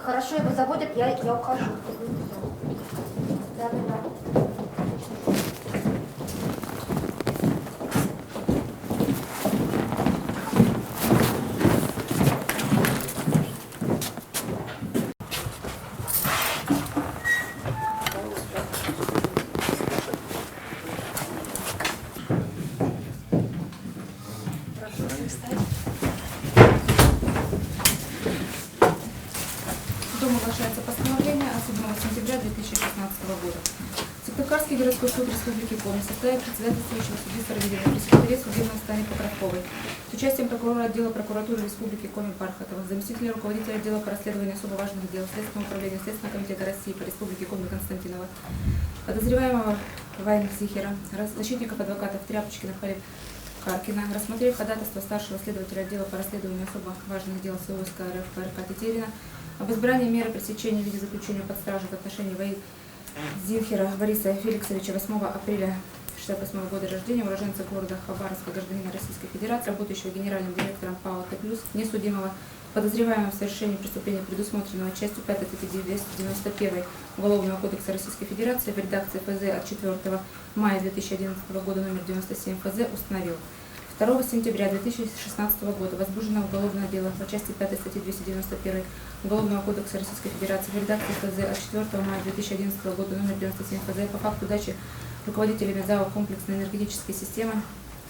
Хорошо, его заводят, я ухожу. Да. Судом оглашается постановление от 7 сентября 2016 года. Сыктывкарский городской суд Республики Коми составит председательствующего судьи Сарвидина при секретаре судебного стана Покровковой с участием прокурора отдела прокуратуры Республики Коми Бархатова, заместителя руководителя отдела по расследованию особо важных дел Следственного управления Следственного комитета России по Республике Коми Константинова, подозреваемого Вайн Зихера, защитников адвокатов Тряпочкина, Харкина, рассмотрев ходатайство старшего следователя отдела по расследованию особо важных дел СОСК РФ ПРК Тетерина об избрании меры пресечения в виде заключения под стражу в отношении Зинхера Бориса Феликсовича 8 апреля 1968 года рождения, уроженца города Хабаровска, гражданина Российской Федерации, работающего генеральным директором ПАО Т+, несудимого, подозреваемого в совершении преступления, предусмотренного частью 5 статьи 291 Уголовного кодекса Российской Федерации в редакции ФЗ от 4 мая 2011 года номер 97 ФЗ установил. 2 сентября 2016 года возбуждено уголовное дело по части 5 статьи 291 Уголовного кодекса Российской Федерации в редакции ФЗ от 4 мая 2011 года номер 97 ФЗ по факту дачи руководителями ЗАО комплексной энергетической системы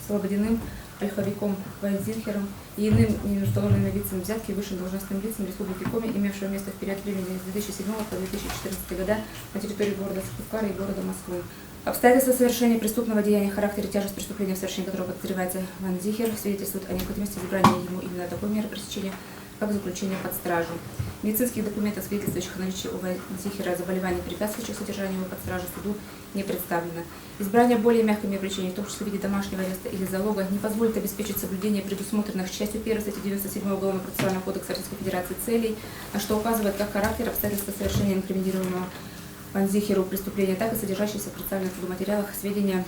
Слободиным Ольховиком Вайнзинхером и иным неустановленным лицам взятки высшим должностным лицам Республики Коми, имевшего место в период времени с 2007 по 2014 года на территории города Сыктывкара и города Москвы. Обстоятельства совершения преступного деяния, характер и тяжесть преступления, в совершении которого подозревается Вайн Зихер, свидетельствуют о необходимости избрания ему именно такой меры пресечения, как заключение под стражу. Медицинских документов, свидетельствующих о наличии у Вайн Зихера заболеваний, препятствующих содержанию его под стражей, суду не представлено. Избрание более мягкой меры пресечения, в том числе в виде домашнего ареста или залога, не позволит обеспечить соблюдение предусмотренных частью 1 статьи 97 Уголовного процессуального кодекса Российской Федерации целей, на что указывает как характер, обстоятельства совершения инкриминируемого Вайн Зихеру преступления, так и содержащиеся в представленных суду материалах сведения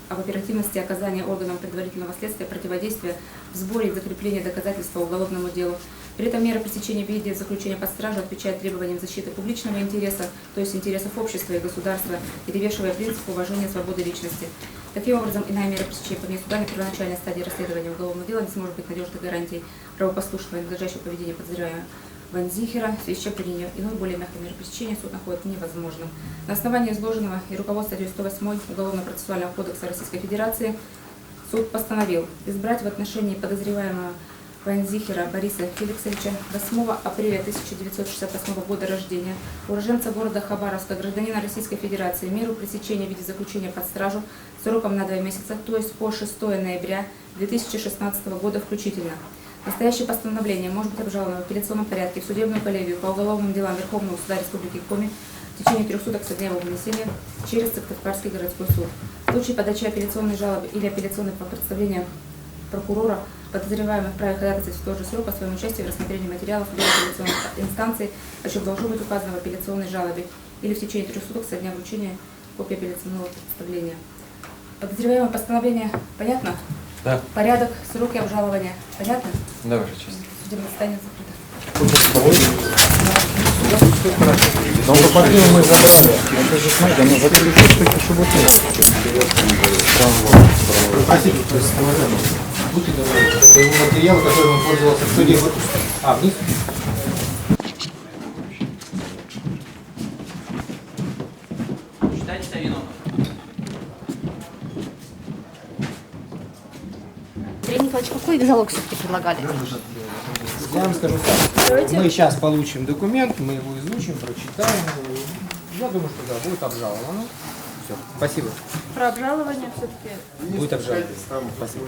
об оперативности оказания органам предварительного следствия противодействия в сборе и закреплении доказательств по уголовному делу. При этом мера пресечения в виде заключения под стражу отвечает требованиям защиты публичного интереса, то есть интересов общества и государства, перевешивая принцип уважения свободы личности. Таким образом, иная мера пресечения по суда на первоначальной стадии расследования уголовного дела не сможет быть надежной гарантией правопослушного и надлежащего поведения подозреваемого Вайн Зихера, в связи с чем при нее иной более мягкой меры пресечения суд находит невозможным. На основании изложенного и руководства статьей 108 Уголовно-процессуального кодекса Российской Федерации суд постановил избрать в отношении подозреваемого Вайн Зихера Бориса Феликсовича 8 апреля 1968 года рождения, уроженца города Хабаровска, гражданина Российской Федерации, меру пресечения в виде заключения под стражу сроком на 2 месяца, то есть по 6 ноября 2016 года включительно. Настоящее постановление может быть обжаловано в апелляционном порядке в судебную коллегию по уголовным делам Верховного суда Республики Коми в течение 3 суток со дня его вынесения через Сыктывкарский городской суд. В случае подачи апелляционной жалобы или апелляционного представления прокурора, подозреваемый вправе ходатайствовать в тот же срок по своему участию в рассмотрении материалов судебной апелляционной инстанции, о чем должно быть указано в апелляционной жалобе, или в течение 3 суток со дня вручения копии апелляционного представления. Подозреваемое постановление понятно? Да. Порядок, сроки обжалования понятно? Да, Ваша честь. Судебное заседание закрыто. Но попадем мы забрали. Это же, смотрите, она закрыли только чтобы Простите, будьте добры, это его материалы, которым он пользовался в суде. Вниз? Считайте себя виновным. Андрей Николаевич, какой залог все-таки предлагали? Я вам скажу так. Мы сейчас получим документ, мы его изучим, прочитаем. Я думаю, что да, будет обжаловано. Все, спасибо. Про обжалование все-таки. Будет обжаловано. Спасибо.